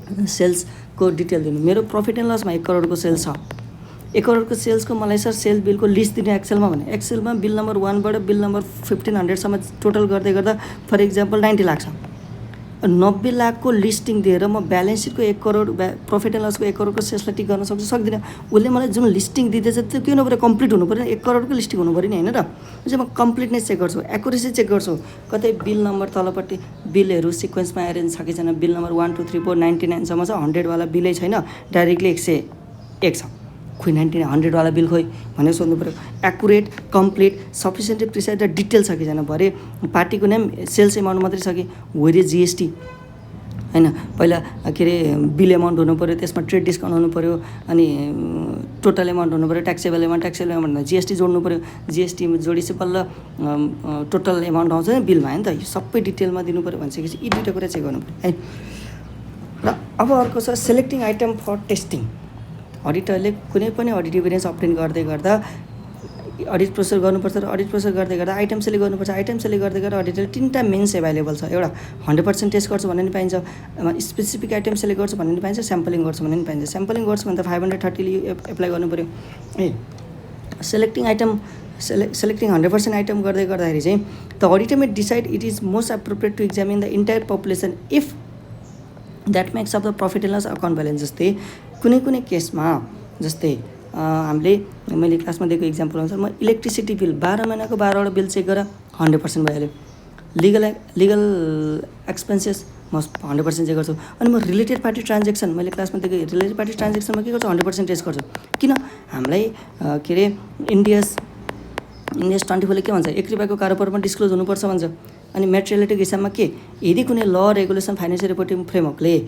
सेल्सको डिटेल दिनु, मेरो प्रफिट एन्ड लसमा 1 करोडको सेल्स छ, 1 करोडको सेल्सको मलाई सर सेल बिलको लिस्ट दिने एक्सेलमा भने एक्सेलमा बिल नम्बर 1 बाट बिल नम्बर 1500सम्म टोटल गर्दै गर्दा फर इक्जाम्पल 90 लाख छ। 90 लाखको लिस्टिङ दिएर म ब्यालेन्स सिटको 1 करोड प्रफिट एन्ड लसको 1 करोडको सेल्सलाई टिक गर्न सक्छु, सक्दिनँ। उसले मलाई जुन लिस्टिङ दिँदैछ त्यो के हुनु पऱ्यो, कम्प्लिट हुनु पऱ्यो, 1 करोडको लिस्टिङ हुनु पऱ्यो नि होइन र। चाहिँ म कम्प्लिटनेस चेक गर्छु, एक्युरेसी चेक गर्छु, कतै बिल नम्बर तलपट्टि बिलहरू सिक्वेन्समा एरेन्ज छ कि छैन, बिल नम्बर 1 2 3 4 99 सम्म छ, 100 वाला बिलै छैन, डाइरेक्टली 101 छ, खोइ 100 वाला बिल खोइ भनेर सोध्नु पऱ्यो। एक्युरेट, कम्प्लिट, सफिसियन्टली प्रिसाइज र डिटेल छ कि छैन, भरे पार्टीको नेम सेल्स एमाउन्ट मात्रै छ कि वेयर जिएसटी होइन, पहिला के अरे बिल एमाउन्ट हुनु पऱ्यो, त्यसमा ट्रेड डिस्काउन्ट हुनु पऱ्यो, अनि टोटल एमाउन्ट हुनु पऱ्यो, ट्याक्सेबल एमाउन्टमा जिएसटी जोड्नु पऱ्यो, जिएसटी जोडिसके बल्ल टोटल एमाउन्ट आउँछ नि बिलमा होइन त, यो सबै डिटेलमा दिनु पऱ्यो भनिसकेपछि यी दुईवटा कुरा चेक गर्नु पऱ्यो है। र अब अर्को छ सेलेक्टिङ आइटम फर टेस्टिङ। अडिटरले कुनै पनि अडिट इभिडेन्स अप्टेन गर्दै गर्दा अडिट प्रोसेस गर्नुपर्छ र अडिट प्रोसेस गर्दै गर्दा आइटम सेलेक्ट गर्नुपर्छ, आइटम सेलेक्ट गर्दै गर्दा अडिटरले 3टा मेन्स एभाइलेबल छ। एउटा 100% टेस्ट गर्छु भन्ने पनि पाइन्छ, स्पेसिफिक आइटम सेलेक्ट गर्छु भन्ने पनि पाइन्छ, स्याम्पलिङ गर्छु भन्ने पनि पाइन्छ। स्याम्पलिङ गर्छु भने त 530 एप्लाई गर्नु पऱ्यो है। सेलेक्टिङ 100% आइटम गर्दै गर्दाखेरि चाहिँ the auditor may decide it is most appropriate to examine the entire population if that makes of the profit and loss account balance. जस्तै कुनै केसमा जस्तै हामीले मैले क्लासमा दिएको इक्जाम्पल अनुसार म इलेक्ट्रिसिटी बिल 12 महिनाको 12वटा बिल चेक गरेर 100% भइहाल्यो। लिगल एक्सपेन्सेस म 100% चेक गर्छु। अनि म रिलेटेड पार्टी ट्रान्जेक्सन मैले क्लासमा दिएको रिलेटेड पार्टी ट्रान्जेक्सनमा के गर्छु 100% टेस्ट गर्छु। किन हामीलाई के अरे इन्डियस 24ले के भन्छ 1 रुपियाँको कारोबारमा डिस्क्लोज हुनुपर्छ भन्छ। अनि मेटेरियलिटीको हिसाबमा के यदि कुनै ल रेगुलेसन फाइनेन्सियल रिपोर्टिङ फ्रेमवर्कले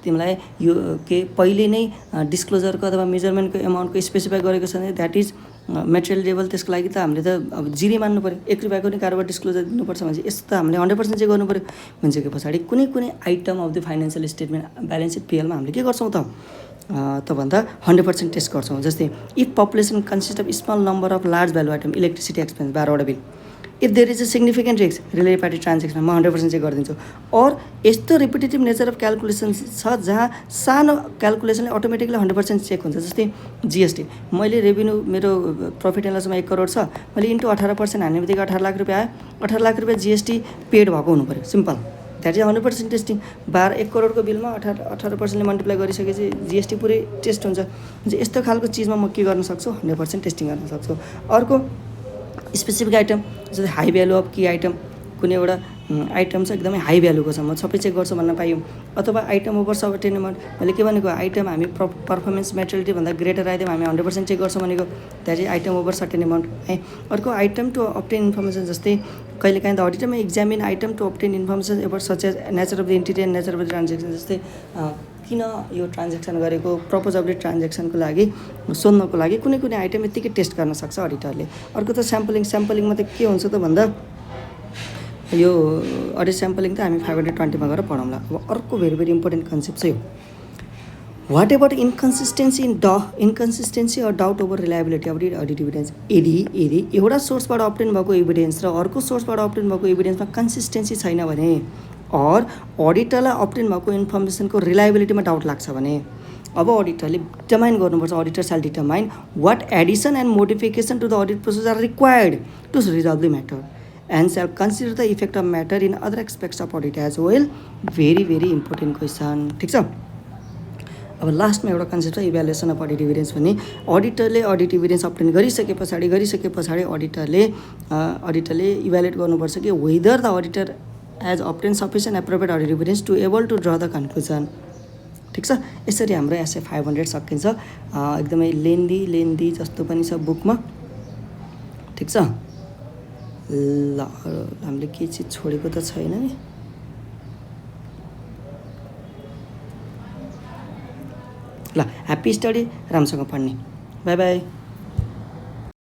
तिमीलाई यो के पहिले नै डिस्क्लोजरको अथवा मेजरमेन्टको एमाउन्टको स्पेसिफाई गरेको छ भने द्याट इज मेटेरियल लेभल। त्यसको लागि त हामीले त अब जिरे मान्नु पऱ्यो, 1 रुपियाँको नि कारोबार डिस्क्लोजर दिनुपर्छ भने यस्तो त हामीले 100% चाहिँ गर्नु पऱ्यो। भनिसके पछाडि कुनै item of the financial statement balance sheet पिएलमा हामीले के गर्छौँ त भन्दा 100% टेस्ट गर्छौँ। जस्तै if population consist of small number of large value item electricity expense 12वटा bill, if there is a significant risk related party transaction म 100% चाहिँ गरिदिन्छु। और यस्तो रिपिटेटिभ नेचर अफ क्यालकुलेसन छ जहाँ सानो क्यालकुलेसनले अटोमेटिकली 100% चेक हुन्छ। जस्तै जिएसटी मैले रेभेन्यू मेरो प्रफिट एन्ड लसमा 1 करोड छ, मैले इन्टु 18% हान्ने बित्तिकै 18 लाख रुपियाँ आयो। 18 लाख रुपियाँ जिएसटी पेड भएको हुनु पऱ्यो, सिम्पल द्याट इज 100% टेस्टिङ। 1 करोडको बिलमा 18%ले मल्टिप्लाई गरिसकेपछि जिएसटी पुरै टेस्ट हुन्छ। यस्तो खालको चिजमा म के गर्न सक्छु 100% टेस्टिङ गर्न सक्छु। अर्को स्पेसिफिक आइटम जस्तै हाई भ्यालु अफ कि आइटम, कुनै एउटा आइटम छ एकदमै हाई भ्यालुको छ म सबै चेक गर्छु भन्न पाइयो। अथवा आइटम ओभर सर्टेन अमाउन्ट मैले के भनेको आइटम हामी पर्फर्मेन्स मेटेरियलिटी भन्दा ग्रेटर आइदियो हामी 100% चेक गर्छौँ भनेको that is item over certain amount है। अर्को आइटम टु अब्टेन इन्फर्मेसन जस्तै कहिलेकाहीँ द अडिटरमा examine item to obtain information about such as nature of the entity and nature of the transaction. जस्तै किन यो ट्रान्जेक्सन गरेको प्रपोज अफ द ट्रान्जेक्सनको लागि सोध्नको लागि कुनै आइटम यत्तिकै टेस्ट गर्न सक्छ अडिटरले। अर्को त स्याम्पलिङमा त के हुन्छ त भन्दा यो अडिट स्याम्पलिङ त हामी 520मा गएर पढौँला। अब अर्को भेरी इम्पोर्टेन्ट कन्सेप्ट चाहिँ हो what about inconsistency or doubt over reliability of audit evidence. यदि एउटा सोर्सबाट अब्टेन भएको इभिडेन्स र अर्को सोर्सबाट अब्टेन भएको इभिडेन्समा कन्सिस्टेन्सी छैन भने और अडिटरलाई अब्टेन भएको इन्फर्मेसनको रिलायबिलिटीमा डाउट लाग्छ भने अब अडिटरले डिटर्माइन गर्नुपर्छ। Auditor shall determine what addition and modification to the audit process are required to resolve the matter and shall consider the effect of matter in other aspects of audit as well. Very important question, ठिक छ। अब लास्टमा एउटा concept छ evaluation of audit evidence भन्ने। अडिटरले audit evidence obtain गरिसके पछाडि अडिटरले evaluate गर्नुपर्छ कि whether the auditor has obtain sufficient appropriate audit evidence to able to draw the conclusion. ठिक छ। यसरी हाम्रो एसए 500 सकिन्छ। एकदमै लेन्दी जस्तो पनि छ बुकमा, ठिक छ। ल हामीले के चिज छोडेको त छैन नि। ल ह्याप्पी स्टडी, राम्रोसँग पढ्ने। By by.